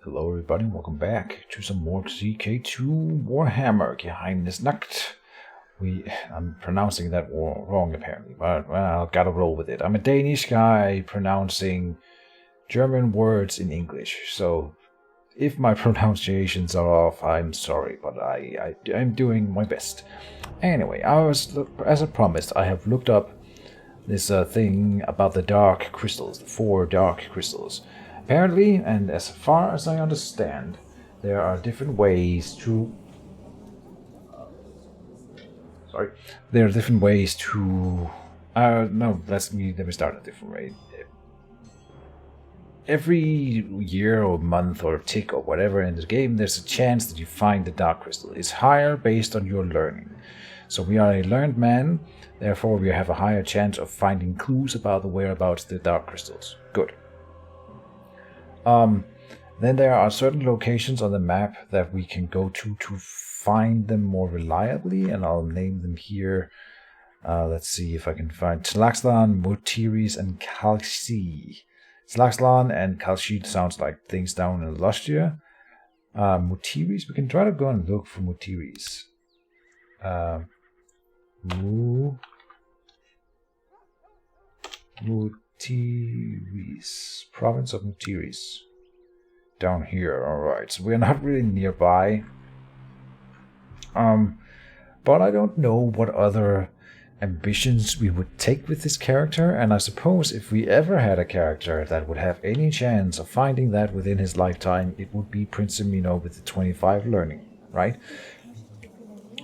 Hello everybody, welcome back to some more CK2 Warhammer Geheimnisnacht. I'm pronouncing that wrong apparently, but well, I've got to roll with it. I'm a Danish guy pronouncing German words in English, so if my pronunciations are off, I'm sorry, but I'm doing my best. Anyway, as I promised, I have looked up this thing about the dark crystals, the 4 dark crystals. Apparently, and as far as I understand, there are different ways to... There are different ways to... no, let me start a different way. Every year or month or tick or whatever in the game, there's a chance that you find the dark crystal. It's higher based on your learning. So we are a learned man, therefore we have a higher chance of finding clues about the whereabouts of the dark crystals. Good. Then there are certain locations on the map that we can go to find them more reliably, and I'll name them here. Let's see if I can find Tlaxlan, Motiris, and Kalshi. Tlaxlan and Kalshi sounds like things down in Lustia. Motiris, we can try to go and look for Motiris. Motiris, province of Motiris. Down here, alright. So we're not really nearby. But I don't know what other ambitions we would take with this character, and I suppose if we ever had a character that would have any chance of finding that within his lifetime, it would be Prince Amino with the 25 learning, right?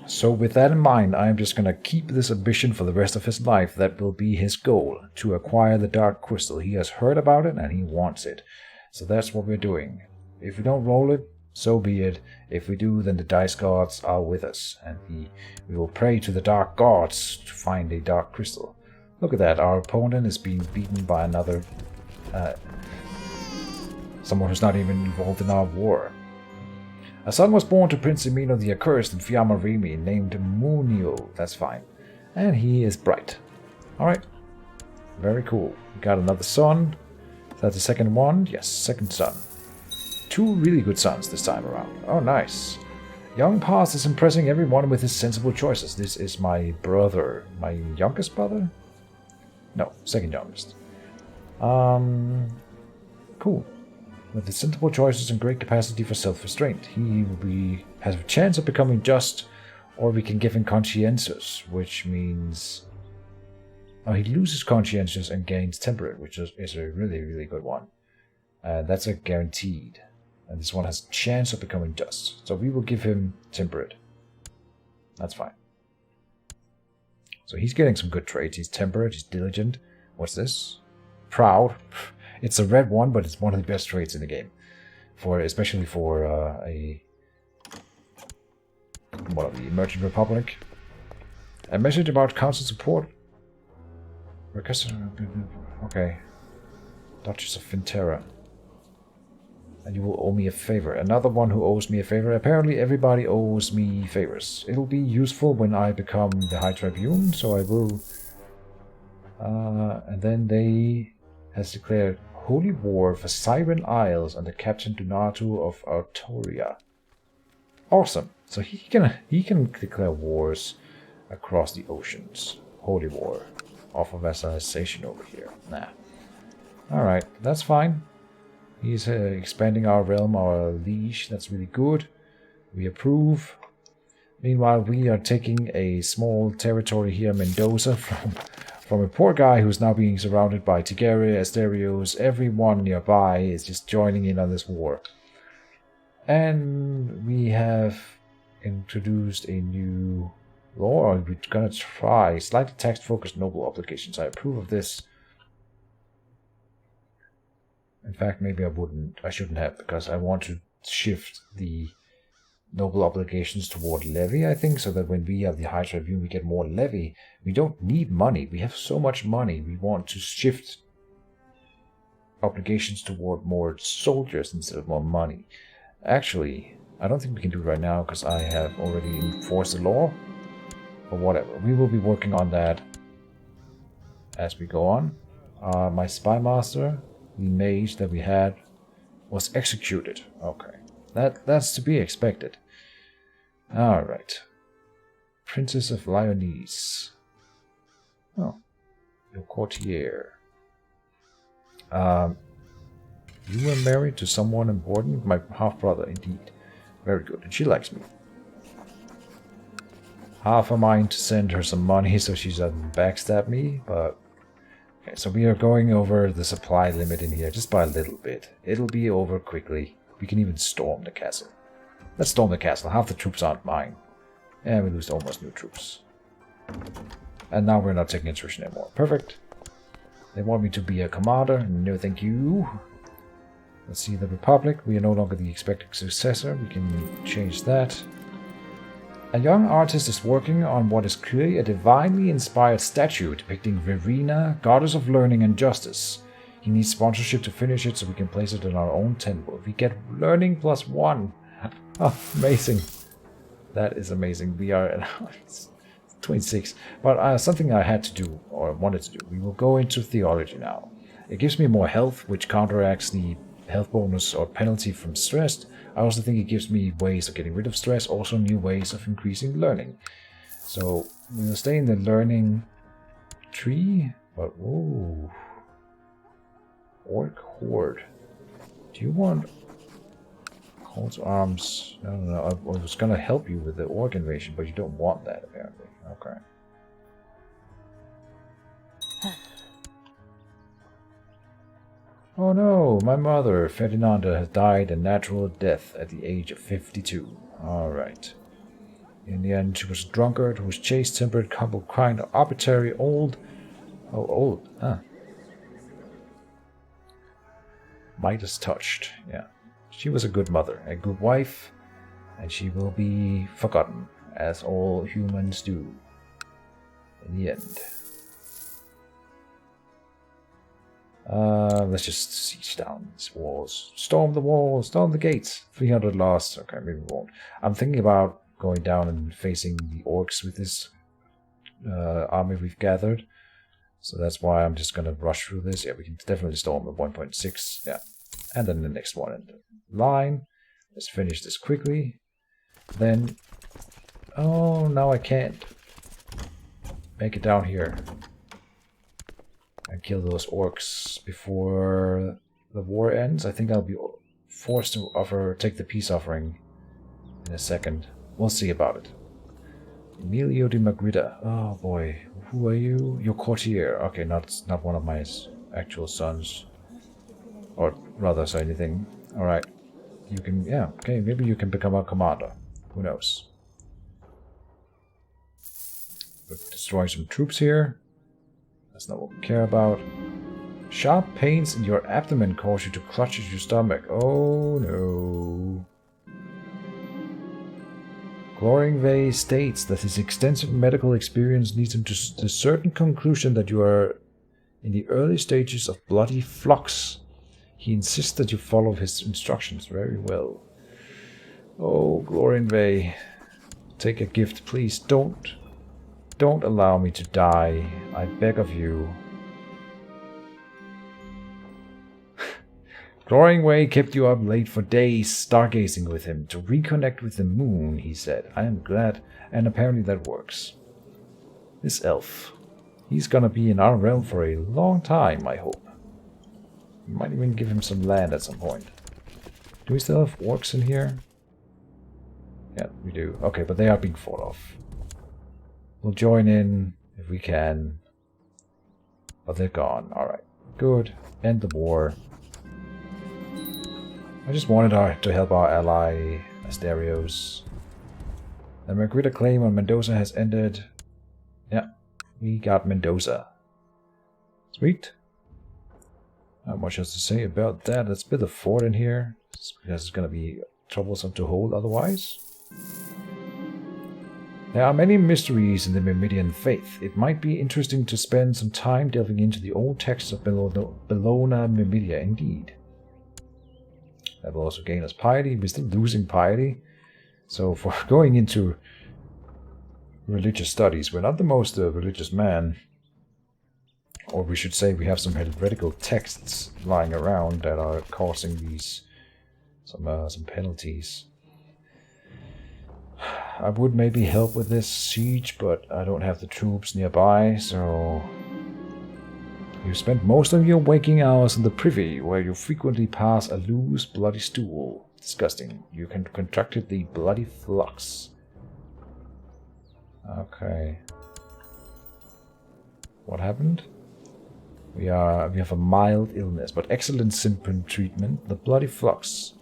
So with that in mind, I'm just going to keep this ambition for the rest of his life. That will be his goal, to acquire the Dark Crystal. He has heard about it and he wants it. So that's what we're doing. If we don't roll it, so be it. If we do, then the dice gods are with us, and we will pray to the dark gods to find a Dark Crystal. Look at that, our opponent is being beaten by another... someone who's not even involved in our war. A son was born to Prince Amino the Accursed in Fiamma Rimi, named Munio. That's fine. And he is bright. Alright. Very cool. We got another son. Is that the second one? Yes, second son. 2 really good sons this time around. Oh, nice. Young Past is impressing everyone with his sensible choices. This is my brother. My youngest brother? No, second youngest. Cool. With his sensible choices and great capacity for self-restraint, he has a chance of becoming just, or we can give him conscientious, which means... Oh, he loses conscientious and gains temperate, which is a really, really good one. That's a guaranteed. And this one has a chance of becoming just. So we will give him temperate. That's fine. So he's getting some good traits. He's temperate, he's diligent. What's this? Proud. It's a red one, but it's one of the best traits in the game. Especially for what, the Emerging Republic. A message about council support. Okay. Duchess of Finterra. And you will owe me a favor. Another one who owes me a favor. Apparently everybody owes me favors. It'll be useful when I become the High Tribune, so I will... and then they has declared holy war for Siren Isles under Captain Donato of Artoria. Awesome. So he can declare wars across the oceans. Holy war. Offer vassalization over here. Nah. Alright, that's fine. He's expanding our realm, our liege. That's really good. We approve. Meanwhile, we are taking a small territory here, Mendoza, from a poor guy who's now being surrounded by Tigere, Asterios. Everyone nearby is just joining in on this war. And we have introduced a new law, or we're going to try slightly text-focused noble obligations. I approve of this. In fact, maybe I shouldn't have, because I want to shift the noble obligations toward levy, I think, so that when we have the High Tribune, we get more levy. We don't need money. We have so much money. We want to shift obligations toward more soldiers instead of more money. Actually, I don't think we can do it right now, because I have already enforced the law. But whatever. We will be working on that as we go on. My spy master, the mage that we had, Was executed. Okay. That's to be expected. Alright. Princess of Lyonese. Oh. Your courtier. You were married to someone important? My half-brother, indeed. Very good. And she likes me. Half a mind to send her some money so she doesn't backstab me, but... Okay, so we are going over the supply limit in here just by a little bit. It'll be over quickly. We can even storm the castle. Let's storm the castle. Half the troops aren't mine. And we lose almost no troops. And now we're not taking attrition anymore. Perfect. They want me to be a commander. No, thank you. Let's see the Republic. We are no longer the expected successor. We can change that. A young artist is working on what is clearly a divinely inspired statue depicting Verena, goddess of learning and justice. He needs sponsorship to finish it so we can place it in our own temple. We get learning +1. Oh, amazing. That is amazing. We are at 26. But something I had to do, or wanted to do. We will go into theology now. It gives me more health, which counteracts the health bonus or penalty from stress. I also think it gives me ways of getting rid of stress, also new ways of increasing learning. So we'll stay in the learning tree, but ooh. Orc Horde. Do you want call to arms? No. I was gonna help you with the orc invasion, but you don't want that apparently. Okay. Oh no, my mother, Ferdinanda, has died a natural death at the age of 52. Alright. In the end, she was a drunkard who was chaste-tempered, humble, kind, arbitrary, old. Oh, old, huh. Midas touched, yeah. She was a good mother, a good wife, and she will be forgotten, as all humans do. In the end. Let's just siege down these walls. Storm the walls, storm the gates. 300 lost. Okay, maybe we won't. I'm thinking about going down and facing the orcs with this army we've gathered. So that's why I'm just going to rush through this. Yeah, we can definitely storm at 1.6. Yeah. And then the next one in the line. Let's finish this quickly. Then... Oh, now I can't. Make it down here. And kill those orcs before the war ends. I think I'll be forced to take the peace offering in a second. We'll see about it. Emilio de Magrida. Oh boy. Who are you? Your courtier. Okay, not one of my actual sons. Or rather, say anything. Alright. You can, yeah, okay, maybe you can become a commander. Who knows? We're destroying some troops here. That's not what we care about. Sharp pains in your abdomen cause you to clutch at your stomach. Oh no. Gloringvey states that his extensive medical experience leads him to the certain conclusion that you are in the early stages of bloody flux. He insists that you follow his instructions very well. Oh, Gloringvey. Take a gift, please. Don't allow me to die. I beg of you. Gloringway kept you up late for days, stargazing with him, to reconnect with the moon, he said. I am glad, and apparently that works. This elf. He's gonna be in our realm for a long time, I hope. We might even give him some land at some point. Do we still have orcs in here? Yeah, we do. Okay, but they are being fought off. We'll join in if we can. But they're gone. Alright. Good. End the war. I just wanted to help our ally, Asterios. The Magrida claim on Mendoza has ended. Yeah, we got Mendoza. Sweet. Not much else to say about that. Let's build a fort in here. Because it's going to be troublesome to hold otherwise. There are many mysteries in the Myrmidian faith. It might be interesting to spend some time delving into the old texts of Bellona Myrmidia, indeed. That will also gain us piety. We're still losing piety. So for going into religious studies, we're not the most religious man. Or we should say we have some heretical texts lying around that are causing these some penalties. I would maybe help with this siege, but I don't have the troops nearby, so... You spend most of your waking hours in the privy, where you frequently pass a loose, bloody stool. Disgusting. You can contracted the bloody flux. Okay. What happened? We have a mild illness, but excellent symptom treatment. The bloody flux.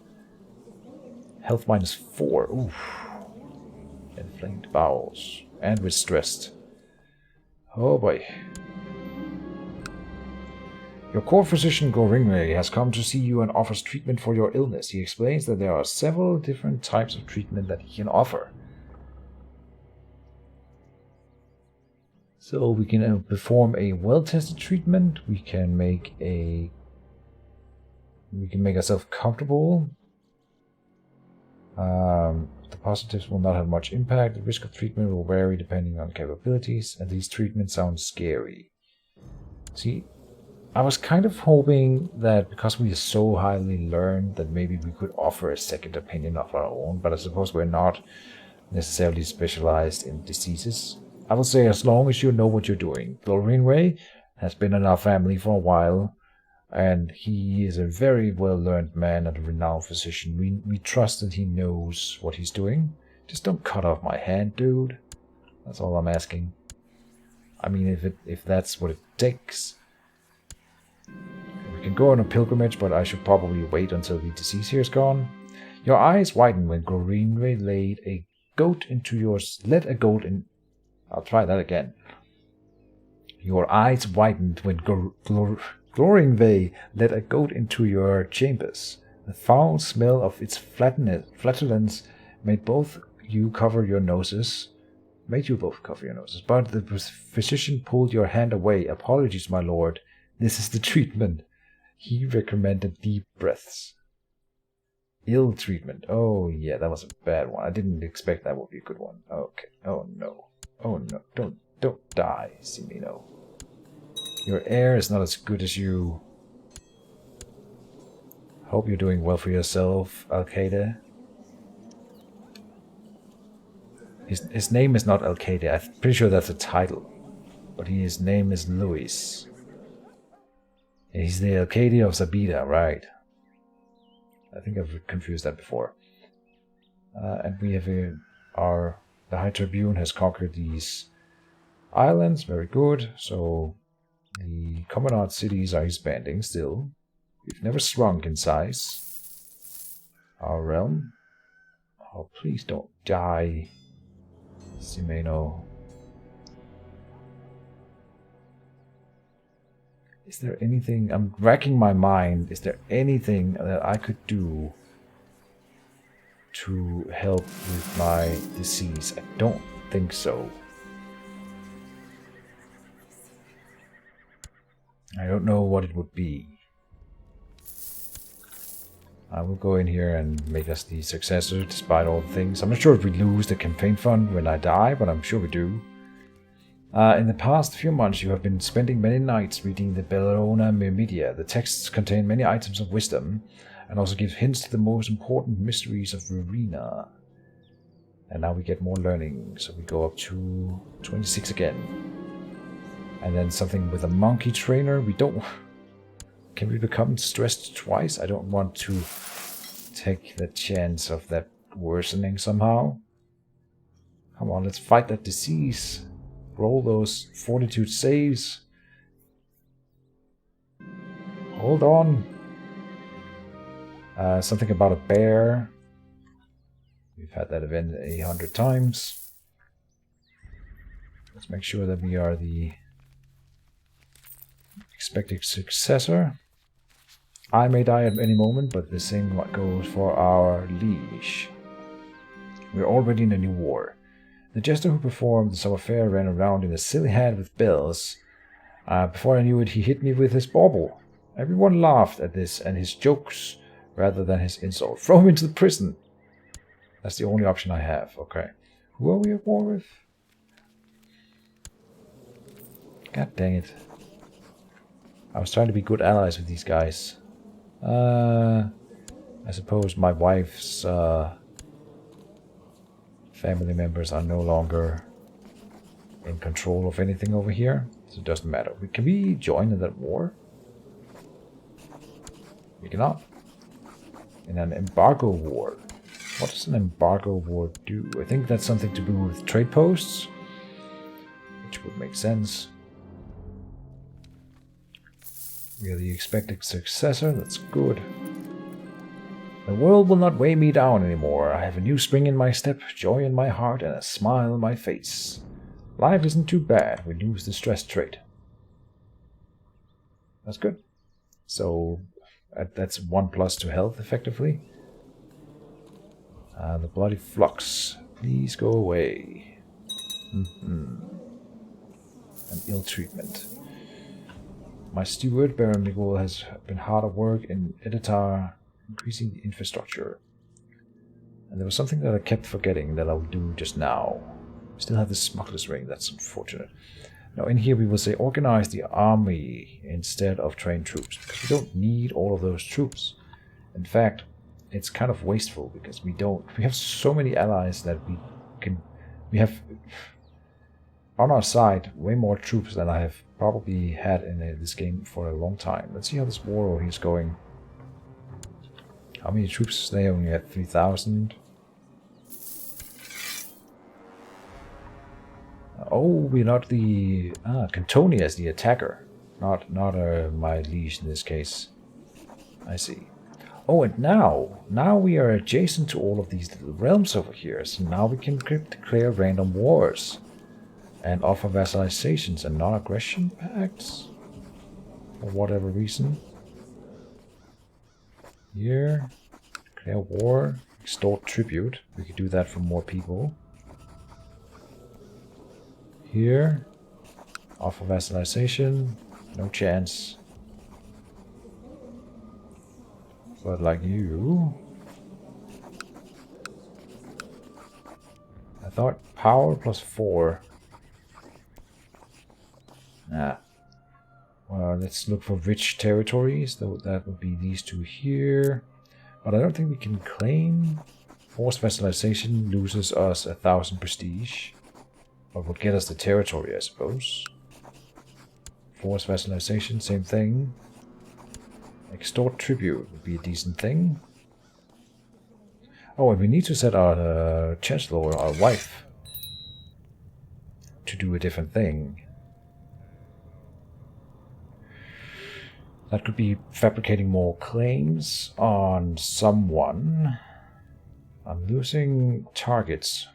Health -4. Oof. Inflamed bowels. And we're stressed. Oh boy. Your court physician Goringray has come to see you and offers treatment for your illness. He explains that there are several different types of treatment that he can offer. So we can perform a well-tested treatment. We can make ourselves comfortable. The positives will not have much impact. The risk of treatment will vary depending on capabilities, and these treatments sound scary. See, I was kind of hoping that because we are so highly learned that maybe we could offer a second opinion of our own, but I suppose we're not necessarily specialized in diseases. I would say as long as you know what you're doing. Goringray has been in our family for a while, and he is a very well-learned man and a renowned physician. We trust that he knows what he's doing. Just don't cut off my hand, dude. That's all I'm asking. I mean, if that's what it takes. We can go on a pilgrimage, but I should probably wait until the disease here is gone. Your eyes widen when Goringray let a goat into I'll try that again. Your eyes widened when Goringray let a goat into your chambers. The foul smell of its flatulence made you both cover your noses, but the physician pulled your hand away. Apologies, my lord. This is the treatment. He recommended deep breaths. Ill treatment. Oh yeah, that was a bad one. I didn't expect that would be a good one. Okay. Oh no. Oh no. Don't die, Simino. Your air is not as good as you. Hope you're doing well for yourself, Al-Qaeda. His name is not Al-Qaeda. I'm pretty sure that's a title. But his name is Luis. He's the Al-Qaeda of Zabida, right? I think I've confused that before. And we have the High Tribune has conquered these islands. Very good. So the Commandant cities are expanding still. We've never shrunk in size. Our realm. Oh, please don't die, Simeno. Is there anything... I'm racking my mind. Is there anything that I could do to help with my disease? I don't think so. I don't know what it would be. I will go in here and make us the successor despite all the things. I'm not sure if we lose the campaign fund when I die, but I'm sure we do. In the past few months, you have been spending many nights reading the Bellona Myrmidia. The texts contain many items of wisdom, and also give hints to the most important mysteries of Verena. And now we get more learning, so we go up to 26 again. And then something with a monkey trainer. We don't... Can we become stressed twice? I don't want to take the chance of that worsening somehow. Come on, let's fight that disease. Roll those fortitude saves. Hold on. Something about a bear. We've had that event 800 times. Let's make sure that we are the expected successor. I may die at any moment, but the same goes for our liege. We're already in a new war. The jester who performed the summer fair ran around in a silly hat with bells. Before I knew it, he hit me with his bauble. Everyone laughed at this and his jokes rather than his insult. Throw him into the prison. That's the only option I have. Okay. Who are we at war with? God dang it. I was trying to be good allies with these guys. I suppose my wife's family members are no longer in control of anything over here, so it doesn't matter. Can we join in that war? We cannot. In an embargo war. What does an embargo war do? I think that's something to do with trade posts, which would make sense. We are the expected successor, that's good. The world will not weigh me down anymore. I have a new spring in my step, joy in my heart, and a smile on my face. Life isn't too bad. We lose the stress trait. That's good. So that's 1+ to health, effectively. The bloody flux. Please go away. And ill treatment. My steward, Baron Miguel, has been hard at work in Editar, increasing the infrastructure. And there was something that I kept forgetting that I'll do just now. We still have the smuggler's ring, that's unfortunate. Now in here we will say organize the army instead of train troops, because we don't need all of those troops. In fact, it's kind of wasteful because we have so many allies that we have on our side way more troops than I have probably had in this game for a long time. Let's see how this war is going. How many troops? They only had 3,000. Oh, we're not the... Cantonia is the attacker. Not my liege in this case. I see. Oh, and now we are adjacent to all of these little realms over here. So now we can declare random wars. And offer vassalizations and non-aggression pacts. For whatever reason. Here. Declare war. Extort tribute. We could do that for more people. Here. Offer vassalization. No chance. But like you... I thought power +4. Well, let's look for rich territories. That would be these two here. But I don't think we can claim. Forced vassalization loses us 1,000 prestige. But will get us the territory, I suppose. Forced vassalization, same thing. Extort tribute would be a decent thing. Oh, and we need to set our chancellor or our wife to do a different thing. That could be fabricating more claims on someone. I'm losing targets.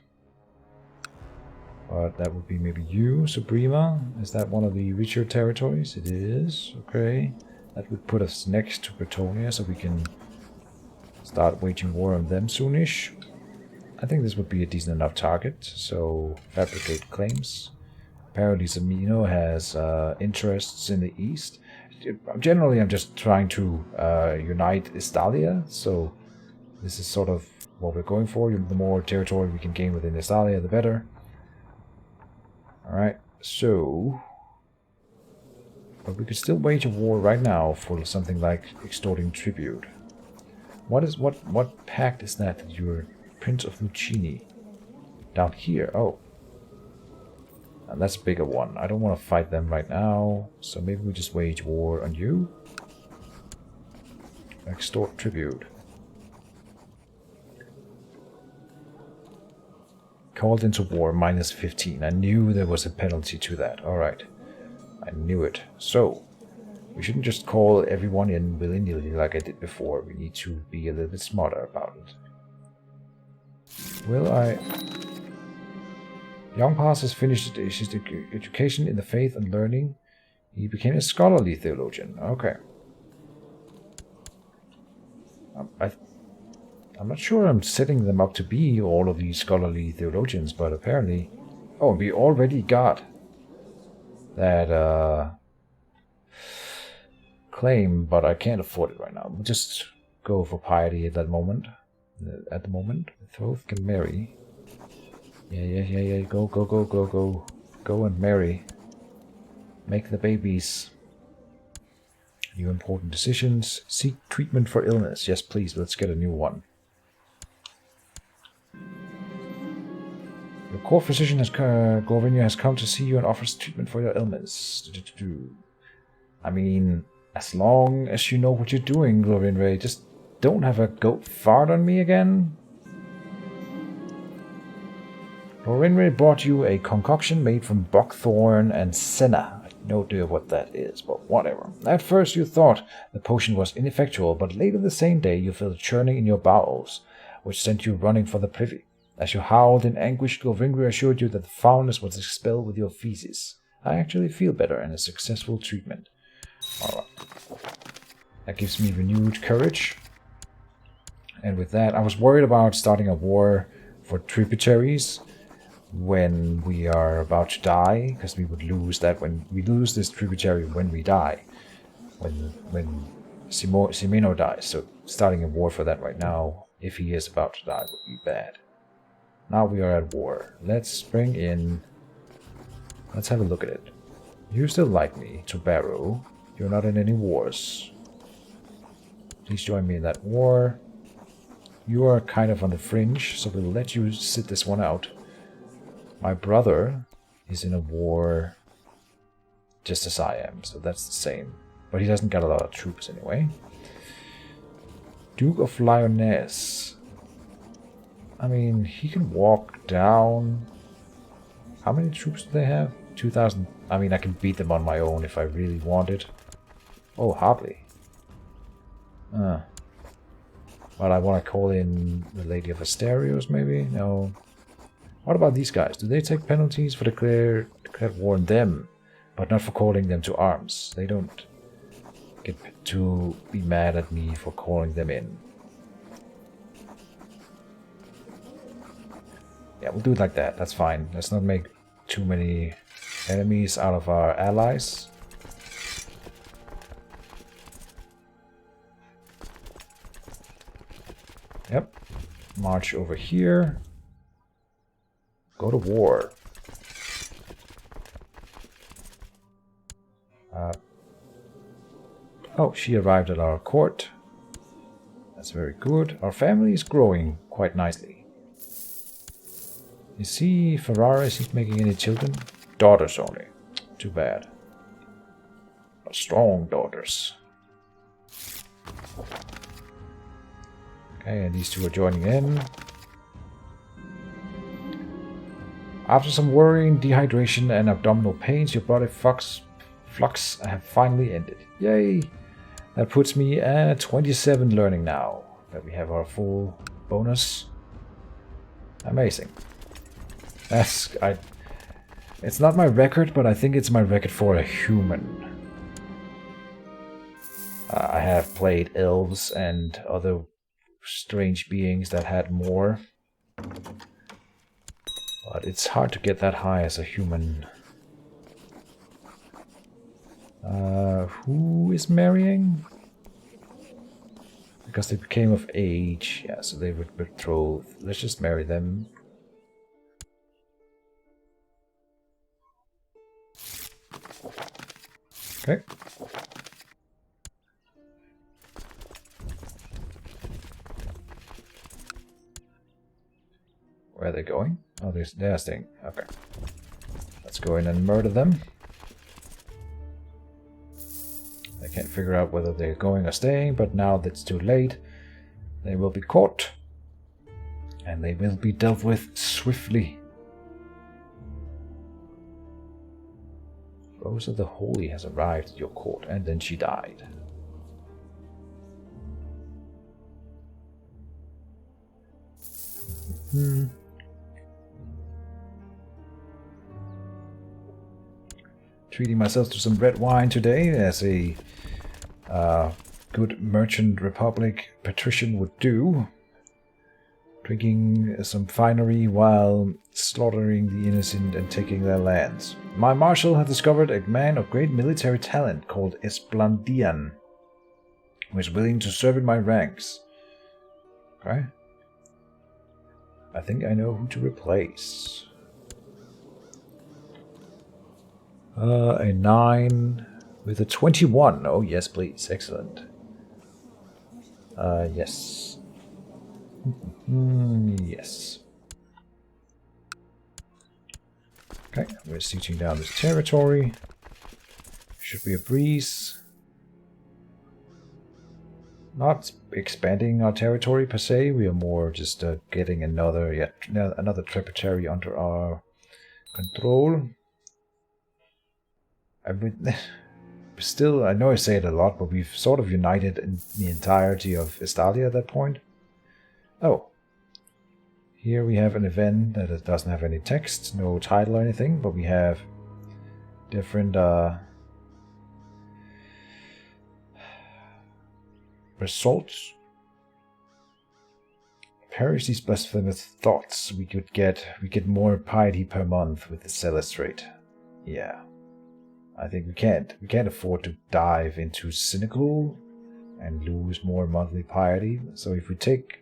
But that would be maybe you, Suprema. Is that one of the richer territories? It is. Okay. That would put us next to Bretonia, so we can start waging war on them soonish. I think this would be a decent enough target. So, fabricate claims. Apparently Zamino has interests in the east. Generally, I'm just trying to unite Estalia, so this is sort of what we're going for. The more territory we can gain within Estalia, the better. Alright, so... But we could still wage a war right now for something like extorting tribute. What pact is that you're Prince of Lucini? Down here, oh. And that's a bigger one. I don't want to fight them right now, so maybe we just wage war on you. Extort tribute. Called into war, -15. I knew there was a penalty to that. Alright. I knew it. So, we shouldn't just call everyone in willy-nilly like I did before. We need to be a little bit smarter about it. Will I... Young Pass has finished his education in the faith and learning. He became a scholarly theologian. Okay. I'm not sure I'm setting them up to be all of these scholarly theologians, but apparently... Oh, we already got that claim, but I can't afford it right now. We'll just go for piety at that moment. At the moment. Both can marry. Yeah. Go. Go and marry. Make the babies. New important decisions. Seek treatment for illness. Yes, please. Let's get a new one. Your court physician Glorinia has come to see you and offers treatment for your illness. I mean, as long as you know what you're doing, Glorinray, just don't have a goat fart on me again. Glorinray brought you a concoction made from buckthorn and senna. I have no idea what that is, but whatever. At first you thought the potion was ineffectual, but later the same day you felt a churning in your bowels, which sent you running for the privy. As you howled in anguish, Glorvingry assured you that the foulness was expelled with your feces. I actually feel better and a successful treatment. Alright. That gives me renewed courage. And with that, I was worried about starting a war for tributaries when we are about to die, because we would lose that when we lose this tributary when we die. When Simeno dies. So starting a war for that right now, if he is about to die, would be bad. Now we are at war. Let's bring in... Let's have a look at it. You still like me, Tobaro. You're not in any wars. Please join me in that war. You are kind of on the fringe, so we'll let you sit this one out. My brother is in a war just as I am, so that's the same. But he doesn't got a lot of troops anyway. Duke of Lyonesse. I mean, he can walk down. How many troops do they have? 2,000. I mean, I can beat them on my own if I really wanted. Oh, hardly. But I want to call in the Lady of Asterios, maybe? No. What about these guys? Do they take penalties for declared war on them, but not for calling them to arms? They don't get to be mad at me for calling them in. Yeah, we'll do it like that. That's fine. Let's not make too many enemies out of our allies. Yep. March over here. Go to war. Oh, she arrived at our court. That's very good. Our family is growing quite nicely. Is he Ferrara? Is he making any children? Daughters only. Too bad. But strong daughters. Okay, and these two are joining in. After some worrying, dehydration, and abdominal pains, your body flux have finally ended. Yay! That puts me at 27 learning now. That we have our full bonus. Amazing. It's not my record, but I think it's my record for a human. I have played elves and other strange beings that had more. But it's hard to get that high as a human. Who is marrying? Because they became of age. Yeah, so they were betrothed. Let's just marry them. Okay. Where are they going? Oh, they're staying. Okay. Let's go in and murder them. They can't figure out whether they're going or staying, but now that it's too late, they will be caught. And they will be dealt with swiftly. Rose of the Holy has arrived at your court, and then she died. Treating myself to some red wine today, as a good merchant republic patrician would do. Drinking some finery while slaughtering the innocent and taking their lands. My marshal has discovered a man of great military talent called Esplandian, who is willing to serve in my ranks. Okay. I think I know who to replace. A 9 With a 21. Oh, yes, please. Excellent. Yes. Yes. Okay, we're sieging down this territory. Should be a breeze. Not expanding our territory per se. We are more just getting another tributary under our control. Still, I know I say it a lot, but we've sort of united in the entirety of Estalia at that point. Oh. Here we have an event that doesn't have any text, no title or anything, but we have different results. Perish these blasphemous thoughts. We get more piety per month with the Celeste rate. Yeah. I think we can't afford to dive into cynical and lose more monthly piety. So if we take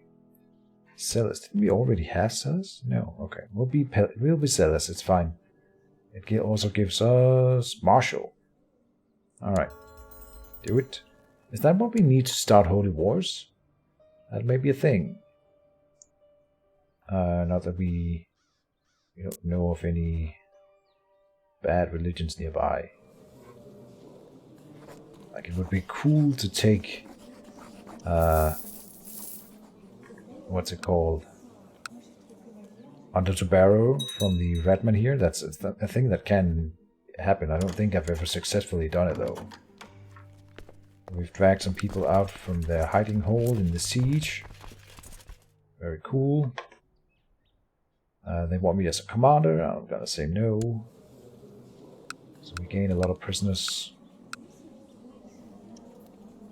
Celeste, didn't we already have Celeste? No, okay. We'll be Celeste, it's fine. It also gives us Marshall. Alright. Do it. Is that what we need to start Holy Wars? That may be a thing. Not that we don't know of any bad religions nearby. Like, it would be cool to take what's it called? Under to Barrow from the Redman here. That's a thing that can happen. I don't think I've ever successfully done it though. We've dragged some people out from their hiding hole in the siege. Very cool. They want me as a commander. I'm gonna say no. So we gain a lot of prisoners.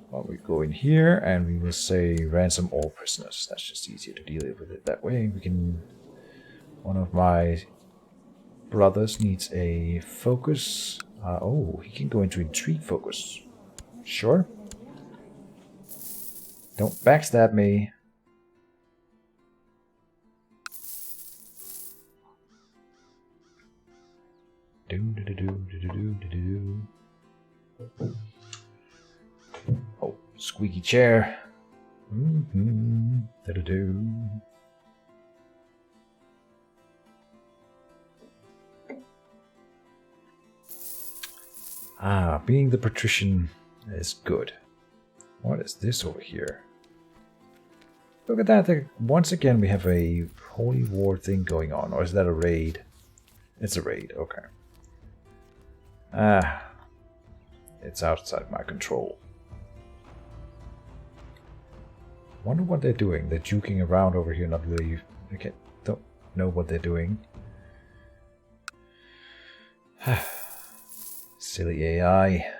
Well, we go in here and we will say ransom all prisoners. That's just easier to deal with it that way. We can. One of my brothers needs a focus. Oh, he can go into intrigue focus. Sure. Don't backstab me. Oh, squeaky chair. Being the patrician is good. What is this over here? Look at that. Once again, we have a holy war thing going on. Or is that a raid? It's a raid, okay. It's outside my control. Wonder what they're doing. They're juking around over here, not really. Don't know what they're doing. Silly AI.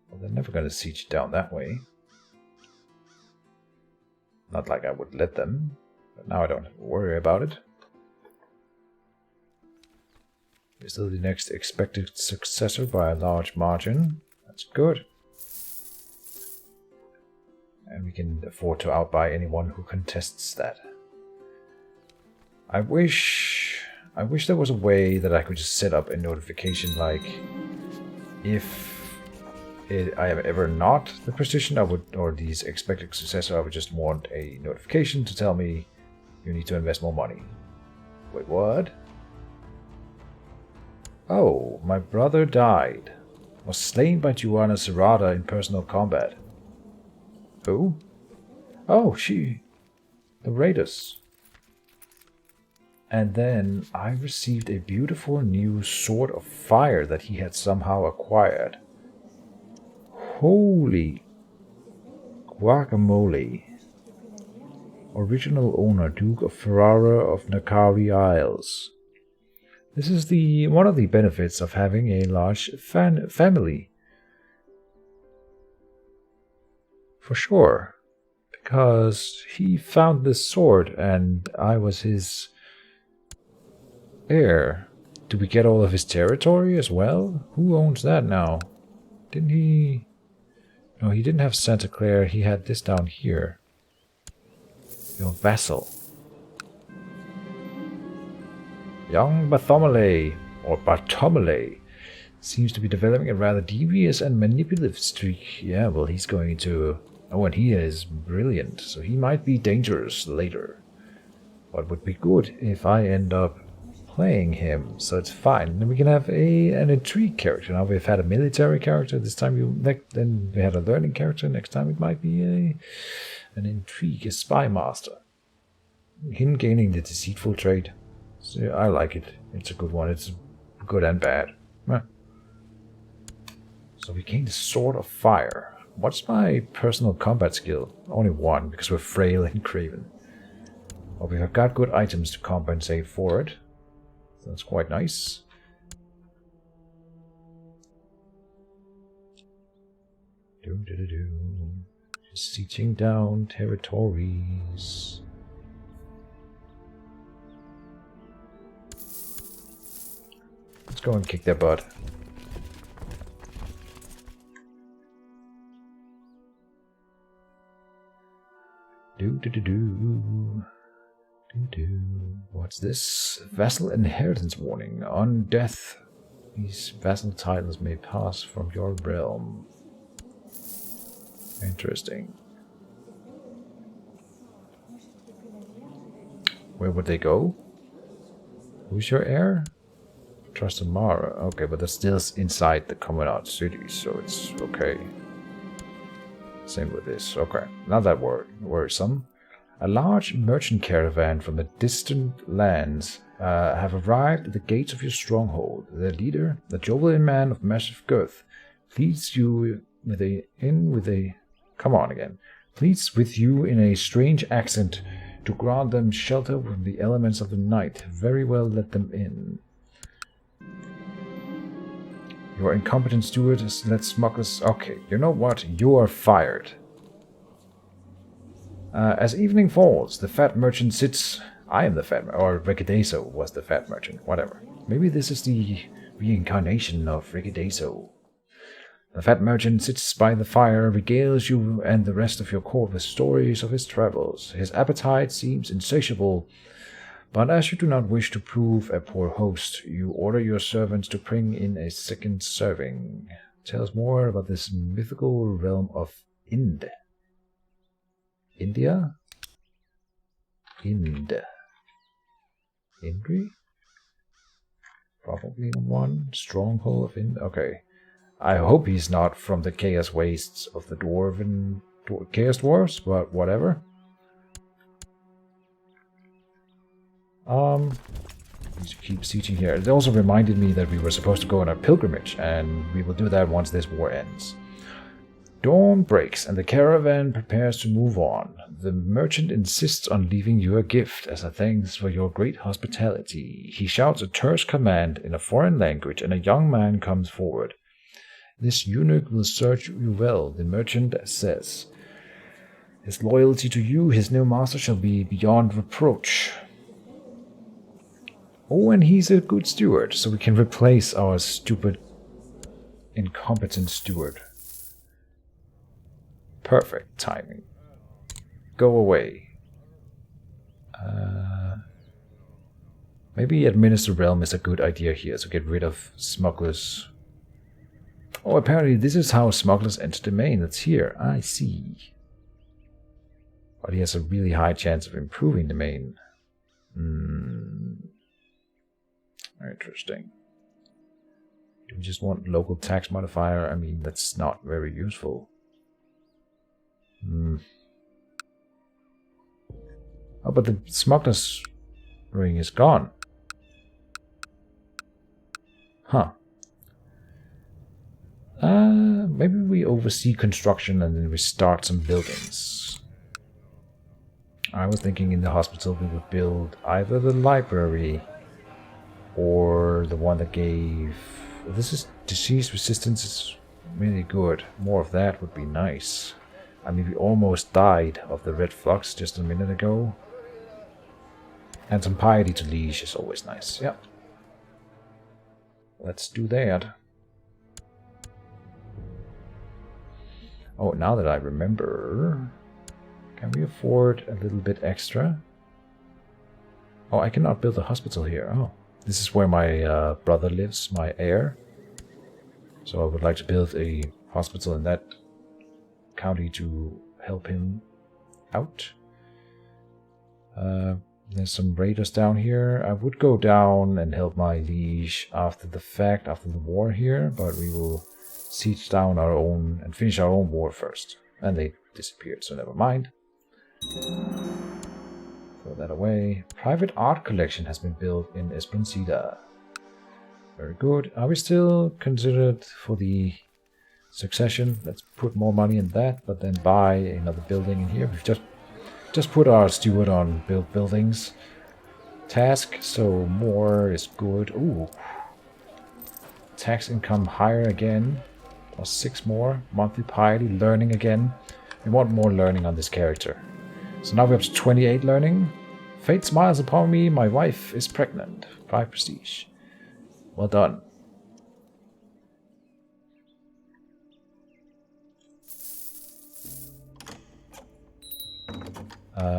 Well, they're never going to siege down that way. Not like I would let them, but now I don't have to worry about it. We're still the next expected successor by a large margin. That's good. And we can afford to outbuy anyone who contests that. I wish there was a way that I could just set up a notification, like if I am ever not the precision, or the expected successor, I would just want a notification to tell me you need to invest more money. Wait, what? Oh, my brother died. Was slain by Juana Serrata in personal combat. Who? Oh, the Raiders. And then I received a beautiful new sword of fire that he had somehow acquired. Holy guacamole. Original owner, Duke of Ferrara of Nakari Isles. This is one of the benefits of having a large family. For sure. Because he found this sword and I was his heir. Do we get all of his territory as well? Who owns that now? Didn't he... No, he didn't have Santa Claire. He had this down here. Your vassal. Young Bartholomew, or Bartholomew, Seems to be developing a rather devious and manipulative streak. Yeah, well, he's going to... Oh, and he is brilliant, so he might be dangerous later. What would be good if I end up playing him, so it's fine. Then we can have an intrigue character. Now we've had a military character. This time then we had a learning character. Next time it might be an intrigue, a spy master. Him gaining the deceitful trait. So I like it. It's a good one. It's good and bad. So we gained the Sword of Fire. What's my personal combat skill? Only 1, because we're frail and craven. Well, we've got good items to compensate for it. So that's quite nice. Just sieging down territories. Let's go and kick their butt. What's this? Vassal inheritance warning. On death, these vassal titles may pass from your realm. Interesting. Where would they go? Who's your heir? Trastamara. Okay, but that's still inside the Commandant city, so it's okay. Same with this. Okay, not that worrisome. A large merchant caravan from the distant lands have arrived at the gates of your stronghold. Their leader, the jovial man of massive girth, pleads you with pleads with you in a strange accent to grant them shelter from the elements of the night. Very well, let them in. Your incompetent steward has let smugglers... Okay, you know what? You are fired. As evening falls, the fat merchant sits... I am the fat merchant, or Ricadeso was the fat merchant, whatever. Maybe this is the reincarnation of Ricadeso. The fat merchant sits by the fire, regales you and the rest of your court with stories of his travels. His appetite seems insatiable, but as you do not wish to prove a poor host, you order your servants to bring in a second serving. Tell us more about this mythical realm of Ind. India? Ind. Indri? Probably one. Stronghold of Ind. Okay. I hope he's not from the chaos wastes of the chaos dwarves, but whatever. Let's keep sieging here. It also reminded me that we were supposed to go on a pilgrimage, and we will do that once this war ends. Dawn breaks, and the caravan prepares to move on. The merchant insists on leaving you a gift as a thanks for your great hospitality. He shouts a terse command in a foreign language, and a young man comes forward. This eunuch will serve you well, the merchant says. His loyalty to you, his new master, shall be beyond reproach. Oh, and he's a good steward, so we can replace our stupid, incompetent steward. Perfect timing. Go away. Maybe administer realm is a good idea here, so get rid of smugglers. Oh, apparently this is how smugglers enter the domain. That's here. I see. But he has a really high chance of improving the domain. Interesting. Do we just want local tax modifier? I mean, that's not very useful. Oh, but the smuggler's ring is gone. Huh. Maybe we oversee construction and then we start some buildings. I was thinking in the hospital we would build either the library or the one that gave... This is disease resistance is really good. More of that would be nice. I mean, we almost died of the red flux just a minute ago. And some piety to leash is always nice. Yeah. Let's do that. Oh, now that I remember... Can we afford a little bit extra? Oh, I cannot build a hospital here. Oh. This is where my brother lives, my heir. So I would like to build a hospital in that county to help him out. There's some raiders down here. I would go down and help my liege after the fact, after the war here, but we will siege down our own and finish our own war first. And they disappeared, so never mind. Throw that away. Private art collection has been built in Espancida. Very good. Are we still considered for the succession? Let's put more money in that, but then buy another building in here. We've just put our steward on build buildings task, so more is good. Ooh. Tax income higher again. Plus 6 more. Monthly piety, learning again. We want more learning on this character. So now we're up to 28 learning. Fate smiles upon me, my wife is pregnant. 5 prestige. Well done.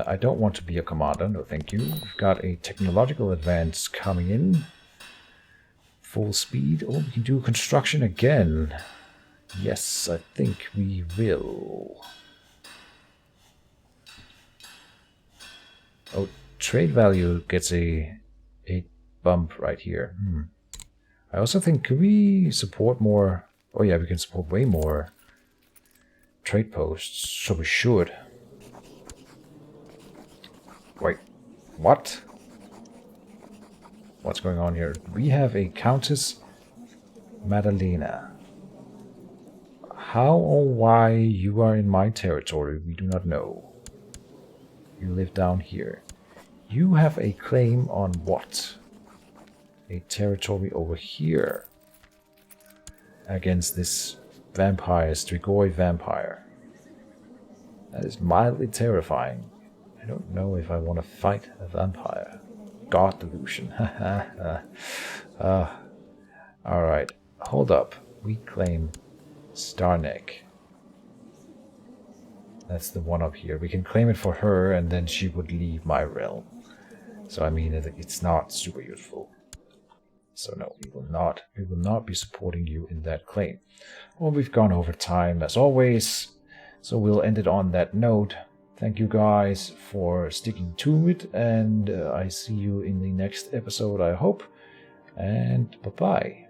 I don't want to be a commander, no thank you. We've got a technological advance coming in. Full speed. Oh, we can do construction again. Yes, I think we will. Oh, trade value gets a bump right here. I also think, could we support more? Oh yeah, we can support way more trade posts, so we should. Wait, what? What's going on here? We have a Countess Madalena. How or why you are in my territory, we do not know. You live down here. You have a claim on what? A territory over here. Against this vampire, Strigoi vampire. That is mildly terrifying. I don't know if I want to fight a vampire. God delusion. Alright, hold up. We claim Starneck. That's the one up here. We can claim it for her and then she would leave my realm. So I mean, it's not super useful. So no, we will not be supporting you in that claim. Well, we've gone over time as always. So we'll end it on that note. Thank you guys for sticking to it, and I see you in the next episode, I hope. And bye-bye.